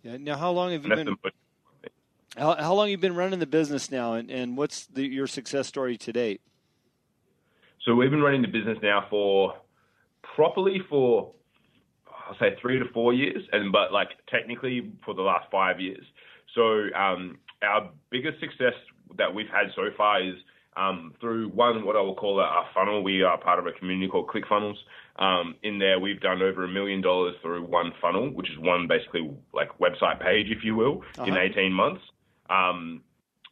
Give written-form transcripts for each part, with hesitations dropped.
Yeah. Now, how long have you And that's been? the How long have you been running the business now, and what's your success story to date? So we've been running the business now for I'll say 3 to 4 years, but like technically for the last 5 years. So our biggest success that we've had so far is through what I will call a funnel. We are part of a community called ClickFunnels. In there, we've done over $1 million through one funnel, which is one basically like website page, if you will, in 18 months.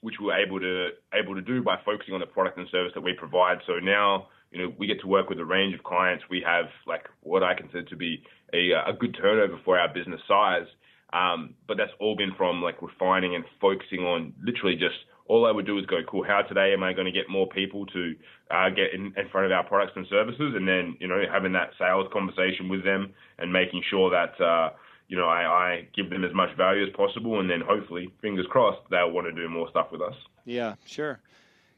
Which we're able to do by focusing on the product and service that we provide. So now, we get to work with a range of clients. We have like what I consider to be a good turnover for our business size. But that's all been from like refining and focusing on literally just all I would do is go, cool, how today am I going to get more people to get in front of our products and services? And then, having that sales conversation with them and making sure that, I give them as much value as possible. And then hopefully, fingers crossed, they'll want to do more stuff with us. Yeah, sure.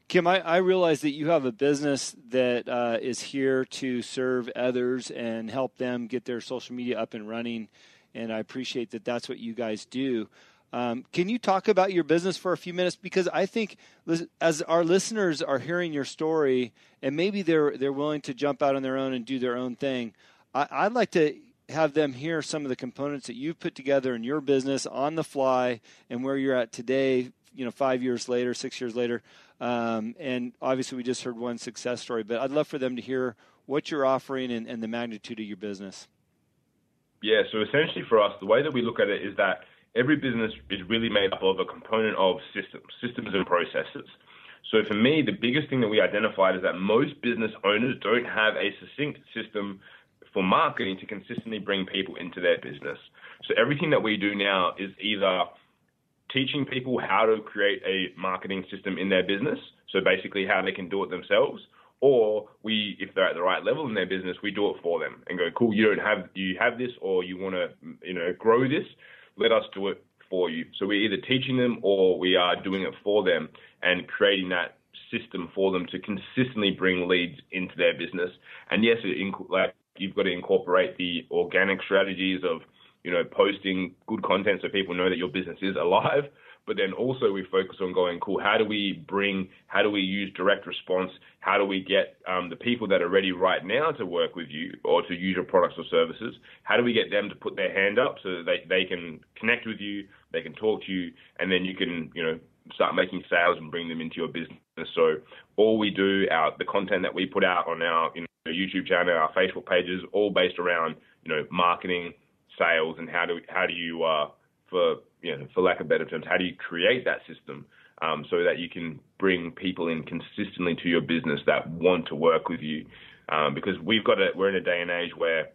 Kim, I realize that you have a business that is here to serve others and help them get their social media up and running. And I appreciate that that's what you guys do. Can you talk about your business for a few minutes? Because I think as our listeners are hearing your story and maybe they're willing to jump out on their own and do their own thing, I'd like to have them hear some of the components that you've put together in your business on the fly and where you're at today, 5 years later, 6 years later. And obviously we just heard one success story, but I'd love for them to hear what you're offering and the magnitude of your business. Yeah, so essentially for us, the way that we look at it is that every business is really made up of a component of systems and processes. So for me, the biggest thing that we identified is that most business owners don't have a succinct system for marketing to consistently bring people into their business. So everything that we do now is either teaching people how to create a marketing system in their business, so basically how they can do it themselves, or if they're at the right level in their business, we do it for them and go, cool, you have this, or you want to, grow this, let us do it for you. So we're either teaching them or we are doing it for them and creating that system for them to consistently bring leads into their business. And yes, you've got to incorporate the organic strategies of, posting good content so people know that your business is alive. But then also we focus on going, cool, how do we use direct response? How do we get the people that are ready right now to work with you or to use your products or services? How do we get them to put their hand up so that they can connect with you, they can talk to you, and then you can, start making sales and bring them into your business. So all we do, the content that we put out on our YouTube channel, our Facebook pages, all based around, marketing, sales, and how do you, for lack of better terms, how do you create that system so that you can bring people in consistently to your business that want to work with you? Because we're in a day and age where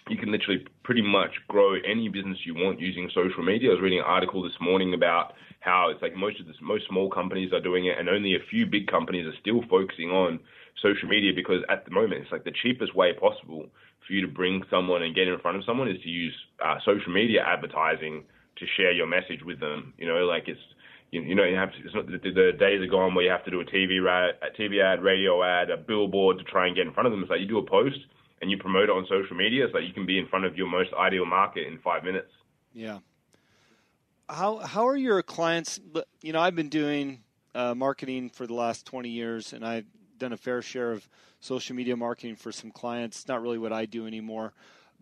you can literally pretty much grow any business you want using social media. I was reading an article this morning about how it's like most small companies are doing it, and only a few big companies are still focusing on social media, because at the moment it's like the cheapest way possible for you to bring someone and get in front of someone is to use social media advertising to share your message with them. The days are gone where you have to do a TV ad, radio ad, a billboard to try and get in front of them. It's like you do a post and you promote it on social media so that you can be in front of your most ideal market in 5 minutes. Yeah. How are your clients? I've been doing marketing for the last 20 years, and I've done a fair share of social media marketing for some clients. It's not really what I do anymore.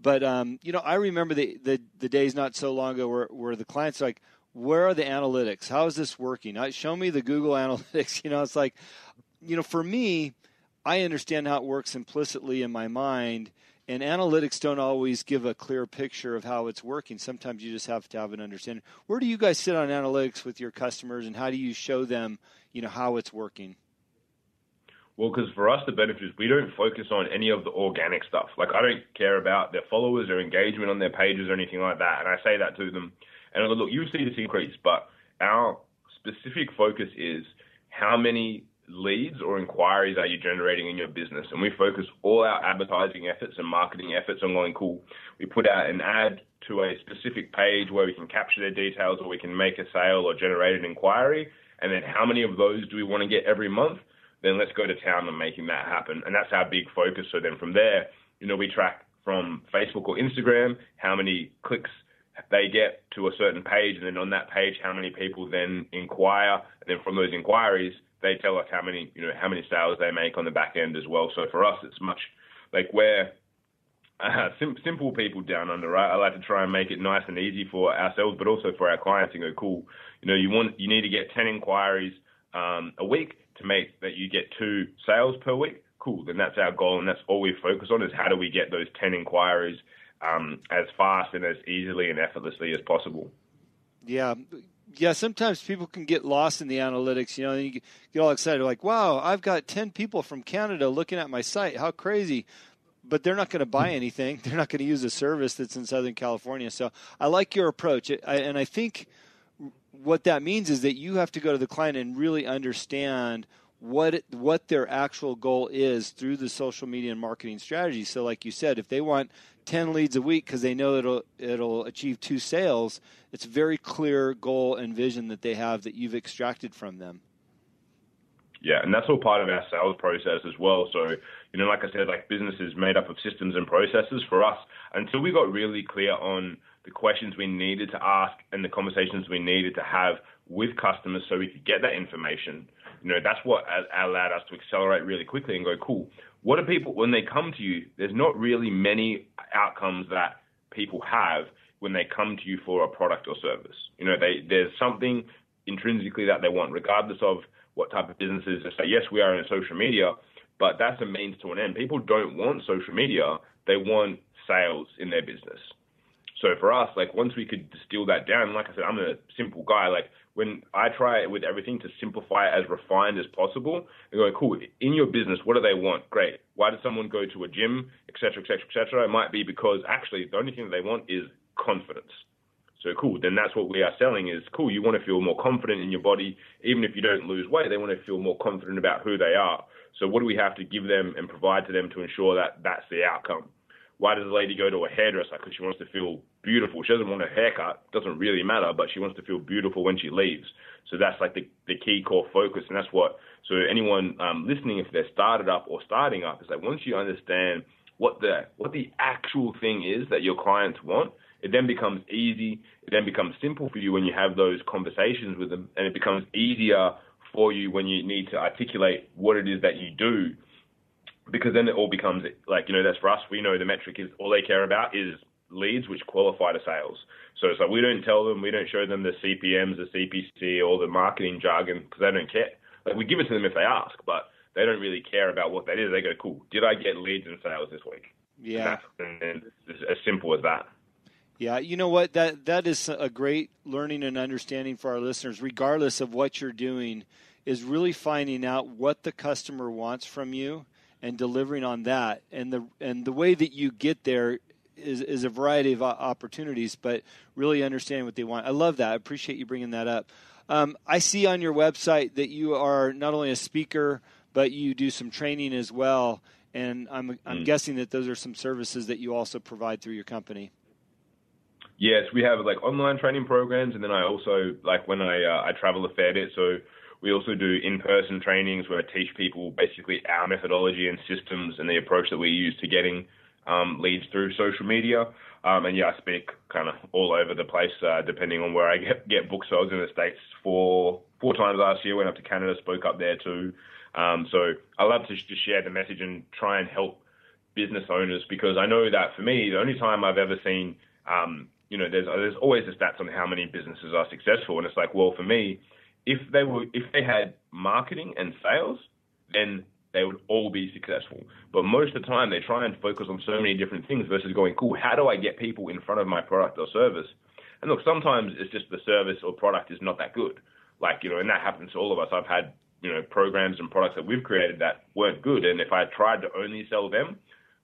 But, I remember the days not so long ago where the clients are like, where are the analytics? How is this working? Show me the Google Analytics. It's like, for me, I understand how it works implicitly in my mind, and analytics don't always give a clear picture of how it's working. Sometimes you just have to have an understanding. Where do you guys sit on analytics with your customers, and how do you show them, how it's working? Well, because for us, the benefit is we don't focus on any of the organic stuff. Like, I don't care about their followers or engagement on their pages or anything like that. And I say that to them. And I go, look, you see this increase, but our specific focus is how many leads or inquiries are you generating in your business? And we focus all our advertising efforts and marketing efforts on going, cool, we put out an ad to a specific page where we can capture their details, or we can make a sale or generate an inquiry. And then how many of those do we want to get every month? Then let's go to town on making that happen. And that's our big focus. So then from there, we track from Facebook or Instagram, how many clicks they get to a certain page, and then on that page, how many people then inquire, and then from those inquiries, they tell us how many sales they make on the back end as well. So for us, it's much like we're simple people down under, right? I like to try and make it nice and easy for ourselves, but also for our clients and go, cool, you need to get 10 inquiries a week to make that you get 2 sales per week. Cool, then that's our goal, and that's all we focus on is how do we get those 10 inquiries as fast and as easily and effortlessly as possible. Yeah, sometimes people can get lost in the analytics, and you get all excited, like, wow, I've got 10 people from Canada looking at my site. How crazy. But they're not going to buy anything. They're not going to use a service that's in Southern California. So I like your approach. And I think what that means is that you have to go to the client and really understand what their actual goal is through the social media and marketing strategy. So like you said, if they want 10 leads a week because they know it'll achieve 2 sales, it's a very clear goal and vision that they have that you've extracted from them. Yeah, and that's all part of our sales process as well. So, like I said, like business is made up of systems and processes. For us, until we got really clear on the questions we needed to ask and the conversations we needed to have with customers so we could get that information, that's what allowed us to accelerate really quickly and go, cool, what do people, when they come to you, there's not really many outcomes that people have when they come to you for a product or service. There's something intrinsically that they want, regardless of what type of businesses. They say, yes, we are in social media, but that's a means to an end. People don't want social media. They want sales in their business. So for us, like once we could distill that down, like I said, I'm a simple guy. Like when I try with everything to simplify it as refined as possible, and go, cool, in your business, what do they want? Great. Why does someone go to a gym, et cetera, et cetera, et cetera? It might be because actually the only thing that they want is confidence. So cool, then that's what we are selling is, cool, you want to feel more confident in your body. Even if you don't lose weight, they want to feel more confident about who they are. So what do we have to give them and provide to them to ensure that that's the outcome? Why does a lady go to a hairdresser? Because she wants to feel beautiful. She doesn't want a haircut. It doesn't really matter, but she wants to feel beautiful when she leaves. So that's like the key core focus. And that's what, so anyone listening, if they're started up or starting up, is that once you understand what the actual thing is that your clients want, it then becomes easy. It then becomes simple for you when you have those conversations with them, and it becomes easier for you when you need to articulate what it is that you do, because then it all becomes like, that's for us. We know the metric is all they care about is leads which qualify to sales. So it's like we don't show them the CPMs, the CPC, or the marketing jargon because they don't care. Like we give it to them if they ask, but they don't really care about what that is. They go, cool, did I get leads and sales this week? Yeah. And it's as simple as that. Yeah, you know what? That is a great learning and understanding for our listeners, regardless of what you're doing, is really finding out what the customer wants from you and delivering on that. And the way that you get there is a variety of opportunities, but really understanding what they want. I love that. I appreciate you bringing that up. I see on your website that you are not only a speaker, but you do some training as well. And I'm guessing that those are some services that you also provide through your company. Yes, we have like online training programs, and then I also when I travel a fair bit, so we also do in-person trainings where I teach people basically our methodology and systems and the approach that we use to getting leads through social media. And yeah, I speak kind of all over the place depending on where I get booked. So I was in the States four times last year, went up to Canada, spoke up there too. So I love to just share the message and try and help business owners, because I know that for me, the only time I've ever seen there's always the stats on how many businesses are successful. And it's like, well, for me, if they had marketing and sales, then they would all be successful. But most of the time they try and focus on so many different things versus going, cool, how do I get people in front of my product or service? And look, sometimes it's just the service or product is not that good. And that happens to all of us. I've had, programs and products that we've created that weren't good. And if I tried to only sell them,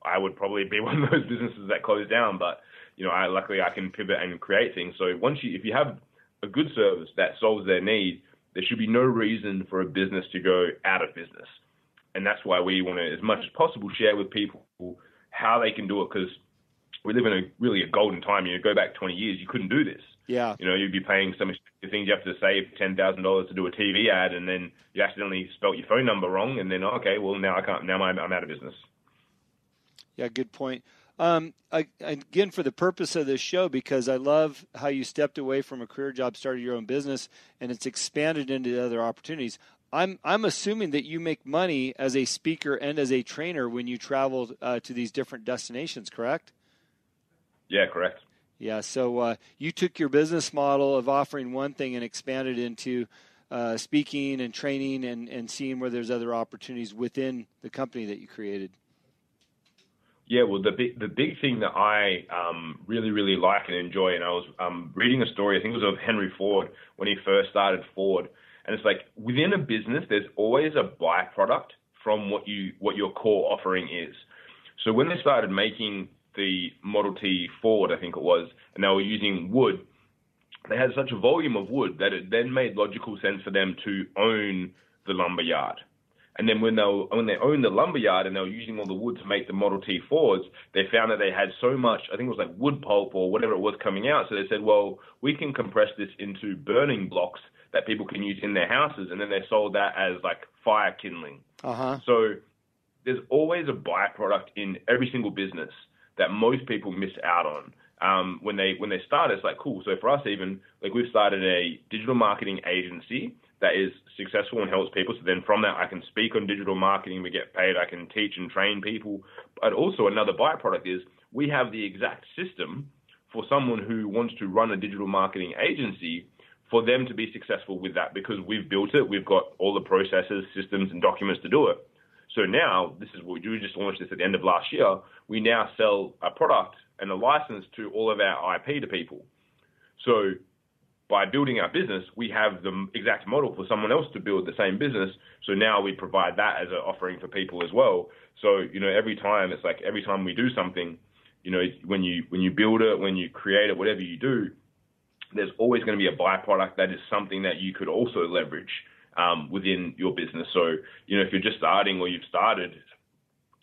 I would probably be one of those businesses that closed down. But luckily I can pivot and create things. So if you have a good service that solves their need, there should be no reason for a business to go out of business. And that's why we want to, as much as possible, share with people how they can do it, because we live in a golden time. Go back 20 years, you couldn't do this. Yeah. You'd be paying some things. You have to save $10,000 to do a TV ad, and then you accidentally spelt your phone number wrong, and then, okay, well, now I can't. Now I'm out of business. Yeah, good point. Again, for the purpose of this show, because I love how you stepped away from a career job, started your own business, and it's expanded into other opportunities. I'm assuming that you make money as a speaker and as a trainer when you travel to these different destinations, correct? Yeah, correct. Yeah, so you took your business model of offering one thing and expanded into speaking and training and seeing where there's other opportunities within the company that you created. Yeah, well, the big thing that I really, really like and enjoy, and I was reading a story, I think it was of Henry Ford when he first started Ford, and it's like within a business, there's always a byproduct from what your core offering is. So when they started making the Model T Ford, I think it was, and they were using wood, they had such a volume of wood that it then made logical sense for them to own the lumber yard. And then when they owned the lumber yard and they were using all the wood to make the Model T Fords, they found that they had so much, I think it was like wood pulp or whatever it was coming out. So they said, well, we can compress this into burning blocks that people can use in their houses. And then they sold that as like fire kindling. Uh-huh. So there's always a byproduct in every single business that most people miss out on. When they start, it's like, cool. So for us even, like we've started a digital marketing agency that is successful and helps people. So then from that, I can speak on digital marketing. We get paid. I can teach and train people. But also another byproduct is we have the exact system for someone who wants to run a digital marketing agency for them to be successful with that because we've built it. We've got all the processes, systems, and documents to do it. So now, this is what we do. We just launched this at the end of last year. We now sell a product and a license to all of our IP to people. So by building our business, we have the exact model for someone else to build the same business. So now we provide that as an offering for people as well. So, every time it's like every time we do something, when you build it, when you create it, whatever you do, there's always going to be a byproduct that is something that you could also leverage within your business. So, if you're just starting or you've started,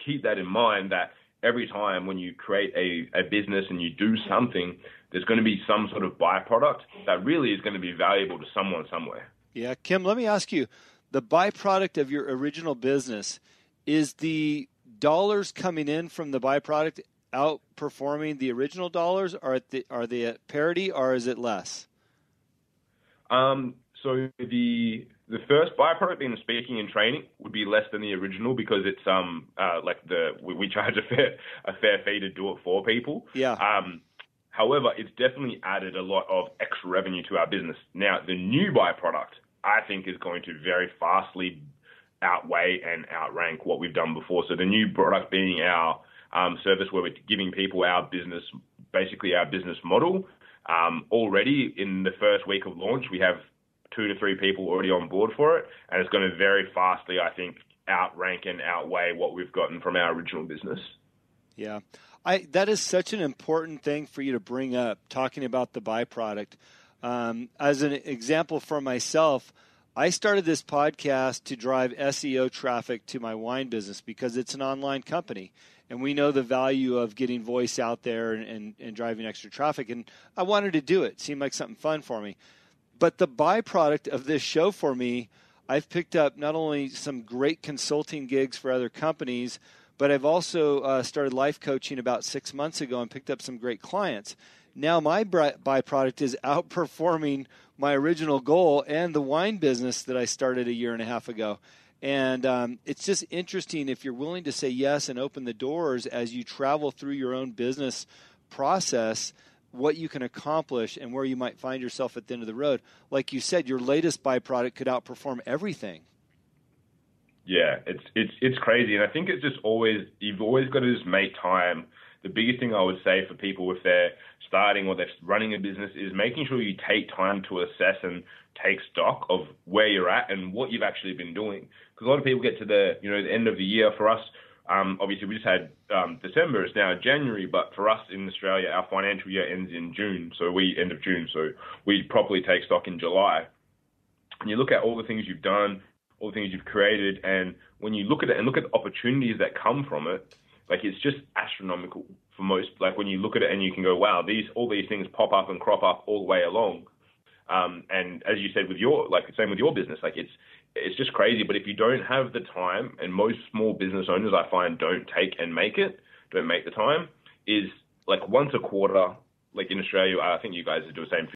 keep that in mind that every time when you create a business and you do something, there's going to be some sort of byproduct that really is going to be valuable to someone somewhere. Yeah. Kim, let me ask you, the byproduct of your original business, is the dollars coming in from the byproduct outperforming the original dollars? Are they at parity or is it less? So the first byproduct being the speaking and training would be less than the original because it's we charge a fair fee to do it for people. Yeah. However, it's definitely added a lot of extra revenue to our business. Now, the new byproduct, I think, is going to very fastly outweigh and outrank what we've done before. So the new product being our service where we're giving people our business, basically our business model. Already in the first week of launch, we have 2 to 3 people already on board for it, and it's going to very fastly, I think, outrank and outweigh what we've gotten from our original business. Yeah. That is such an important thing for you to bring up, talking about the byproduct. As an example for myself, I started this podcast to drive SEO traffic to my wine business because it's an online company. And we know the value of getting voice out there and driving extra traffic. And I wanted to do it. It seemed like something fun for me. But the byproduct of this show for me, I've picked up not only some great consulting gigs for other companies, but I've also started life coaching about 6 months ago and picked up some great clients. Now my byproduct is outperforming my original goal and the wine business that I started a year and a half ago. And it's just interesting if you're willing to say yes and open the doors as you travel through your own business process, what you can accomplish and where you might find yourself at the end of the road. Like you said, your latest byproduct could outperform everything. Yeah, it's crazy. And I think it's just you've always got to just make time. The biggest thing I would say for people if they're starting or they're running a business is making sure you take time to assess and take stock of where you're at and what you've actually been doing. Because a lot of people get to the end of the year. For us, obviously we just had December, it's now January, but for us in Australia, our financial year ends in June. So end of June. So we properly take stock in July. And you look at all the things you've done, all the things you've created, and when you look at it and look at the opportunities that come from it, like it's just astronomical for most. Like when you look at it and you can go, wow, all these things pop up and crop up all the way along. And as you said with same with your business, like it's just crazy. But if you don't have the time, and most small business owners I find don't make the time, is like once a quarter, like in Australia, I think you guys do the same